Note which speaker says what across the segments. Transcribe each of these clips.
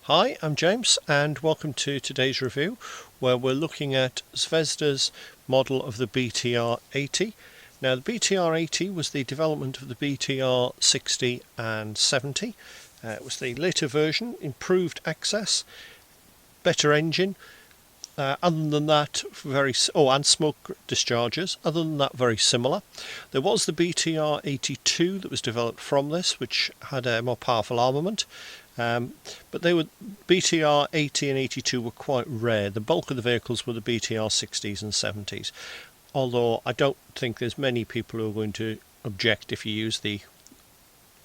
Speaker 1: Hi, I'm James and welcome to today's review where we're looking at Zvezda's model of the BTR80. Now the BTR80 was the development of the BTR60 and 70. It was the later version, improved access, better engine. Other than that, and smoke dischargers. Other than that, very similar. There was the BTR82 that was developed from this, which had a more powerful armament. But BTR80 and 82 were quite rare. The bulk of the vehicles were the BTR60s and 70s. Although I don't think there's many people who are going to object if you use the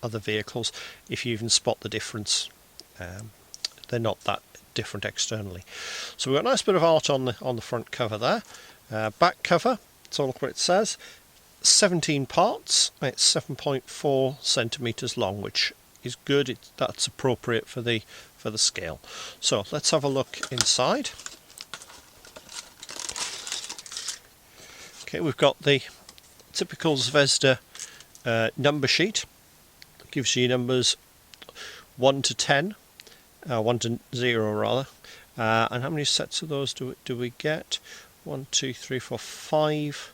Speaker 1: other vehicles, if you even spot the difference. They're not that different externally. So we've got a nice bit of art on the front cover there. Back cover, let's all look what it says. 17 parts, it's 7.4 centimeters long, which is good. That's appropriate for the scale. So let's have a look inside. Okay, we've got the typical Zvezda number sheet. It gives you numbers 1 to 10. 1 to 0 rather, and how many sets of those do we get? 1, 2, 3, 4, 5,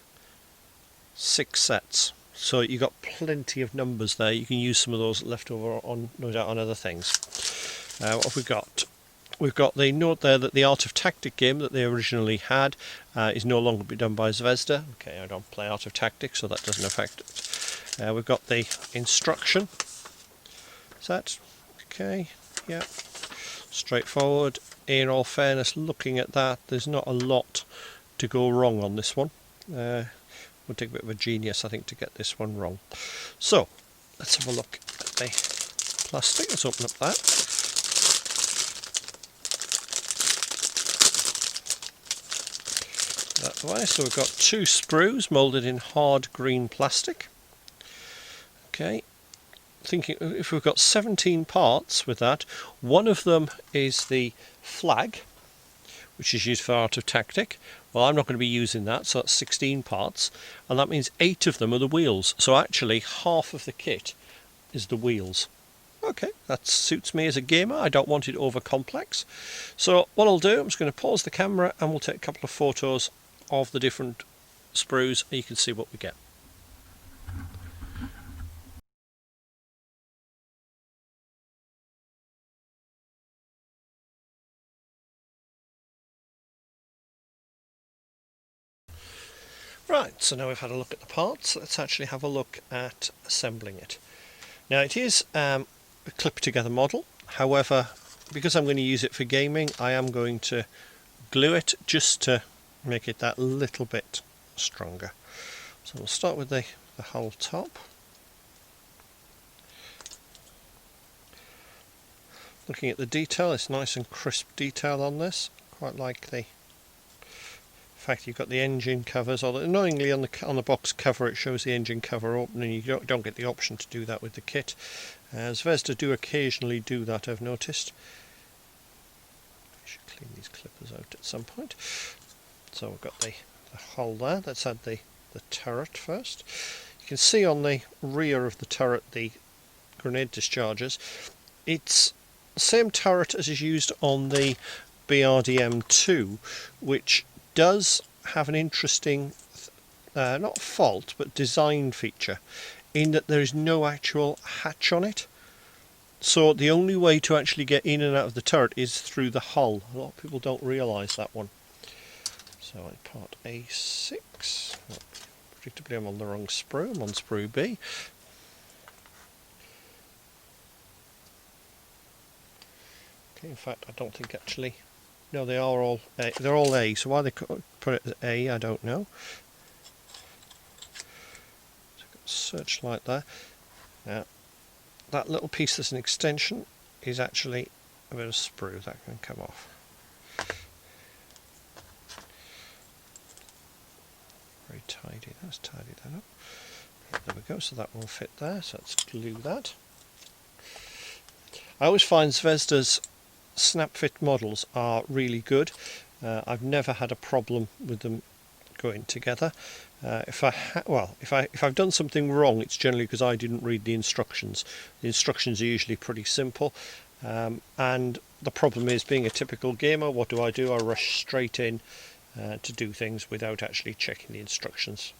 Speaker 1: 6 sets. So you got plenty of numbers there. You can use some of those left over on, no doubt, on other things. What have we got? We've got the note there that the Art of Tactic game that they originally had is no longer be done by Zvezda. Okay, I don't play Art of Tactic, so that doesn't affect it. We've got the instruction set. Okay, yeah. Straightforward. In all fairness, looking at that, there's not a lot to go wrong on this one. Would take a bit of a genius, I think, to get this one wrong. So let's have a look at the plastic. Let's open up that. That way. So we've got 2 sprues moulded in hard green plastic. Okay. Thinking if we've got 17 parts with that, one of them is the flag, which is used for Art of Tactic. Well, I'm not going to be using that, so that's 16 parts, and that means 8 of them are the wheels. So actually half of the kit is the wheels. Okay, that suits me as a gamer. I don't want it over complex. So what I'll do, I'm just going to pause the camera and we'll take a couple of photos of the different sprues and you can see what we get. Right, so now we've had a look at the parts, let's actually have a look at assembling it. Now it is a clip together model, however, because I'm going to use it for gaming, I am going to glue it just to make it that little bit stronger. So we'll start with the whole top. Looking at the detail, it's nice and crisp detail on this, quite like the fact you've got the engine covers, although annoyingly on the box cover it shows the engine cover open and you don't get the option to do that with the kit. Zvezda do occasionally do that, I've noticed. I should clean these clippers out at some point. So we've got the hull there. Let's add the turret first. You can see on the rear of the turret the grenade dischargers. It's the same turret as is used on the BRDM2, which does have an interesting, not fault, but design feature, in that there is no actual hatch on it. So the only way to actually get in and out of the turret is through the hull. A lot of people don't realise that one. So in part A6, well, predictably I'm on the wrong sprue, I'm on sprue B. Okay, in fact I don't think actually, no, they are all A. They're all A, so why they put it as A, I don't know. So I've got a searchlight there. Now, that little piece that's an extension is actually a bit of sprue that can come off. Very tidy. Let's tidy that up. There we go. So that will fit there. So let's glue that. I always find Zvezda's snap fit models are really good. I've never had a problem with them going together. If I've done something wrong, it's generally because I didn't read the instructions. The instructions are usually pretty simple, and the problem is, being a typical gamer, what do? I rush straight in to do things without actually checking the instructions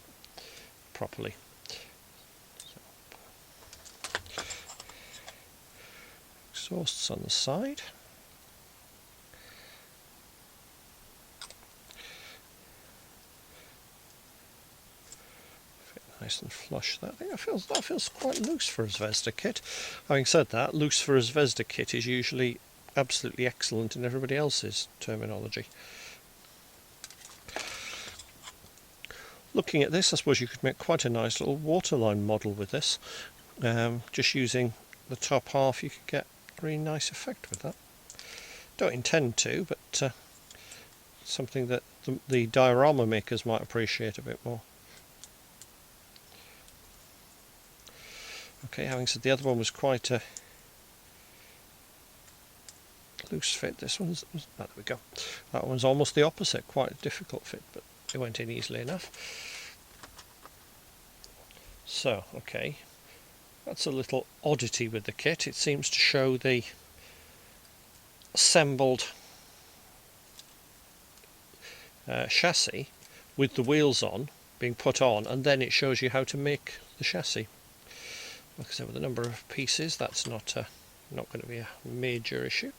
Speaker 1: properly. Exhausts on the side. Fit nice and flush. I think that feels quite loose for a Zvezda kit. Having said that, loose for a Zvezda kit is usually absolutely excellent in everybody else's terminology. Looking at this, I suppose you could make quite a nice little waterline model with this. Just using the top half, you could get a really nice effect with that. Don't intend to, but something that the diorama makers might appreciate a bit more. Okay, having said the other one was quite a loose fit, this one's, there we go. That one's almost the opposite, quite a difficult fit, but it went in easily enough. So, okay, that's a little oddity with the kit. It seems to show the assembled chassis with the wheels on, being put on, and then it shows you how to make the chassis. Like I said, with the number of pieces, that's not going to be a major issue.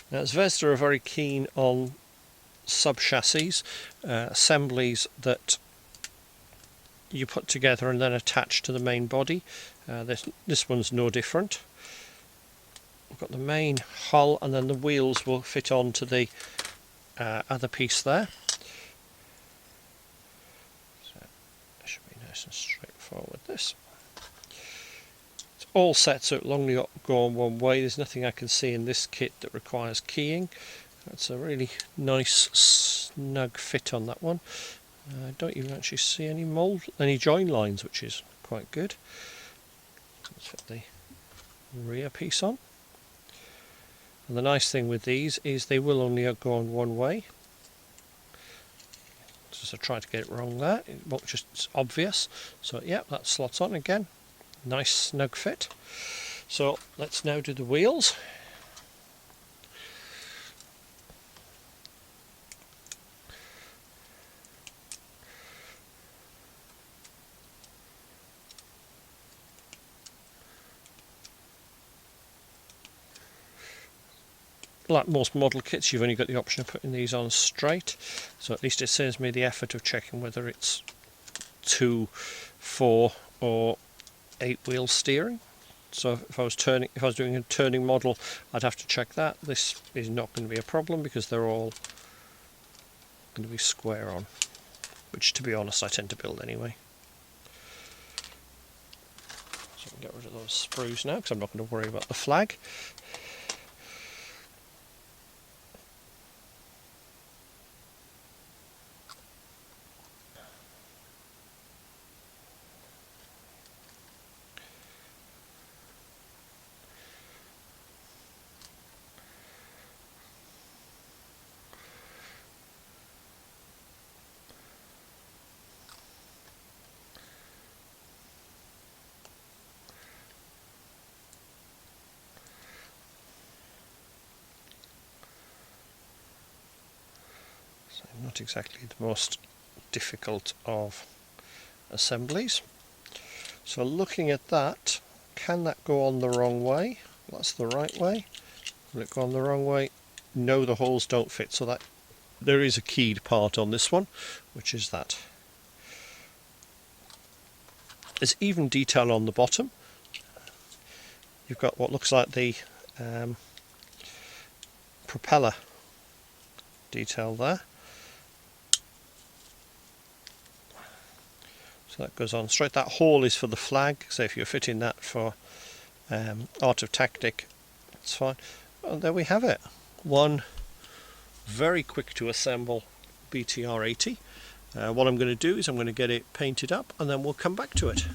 Speaker 1: Now, Zvezda are very keen on sub-chassis, assemblies that you put together and then attach to the main body. This one's no different. We've got the main hull, and then the wheels will fit onto the other piece there. So that should be nice and straightforward. This. It's all set so it'll only go on one way. There's nothing I can see in this kit that requires keying. That's a really nice snug fit on that one. I don't even actually see any join lines, which is quite good. Let's put the rear piece on. And the nice thing with these is they will only go on one way. Just I tried to get it wrong there. It's obvious. So yeah, that slots on again. Nice snug fit. So let's now do the wheels. Like most model kits, you've only got the option of putting these on straight, so at least it saves me the effort of checking whether it's 2, 4 or 8 wheel steering. So if I was doing a turning model, I'd have to check that. This is not going to be a problem because they're all going to be square on, which, to be honest, I tend to build anyway. So I can get rid of those sprues now because I'm not going to worry about the flag. Not exactly the most difficult of assemblies. So looking at that, can that go on the wrong way? That's the right way. Will it go on the wrong way? No, the holes don't fit, so that there is a keyed part on this one, which is that. There's even detail on the bottom. You've got what looks like the propeller detail there. So that goes on straight. That hole is for the flag, so if you're fitting that for Art of Tactic, that's fine. And there we have it. One very quick to assemble BTR80. What I'm going to do is I'm going to get it painted up and then we'll come back to it.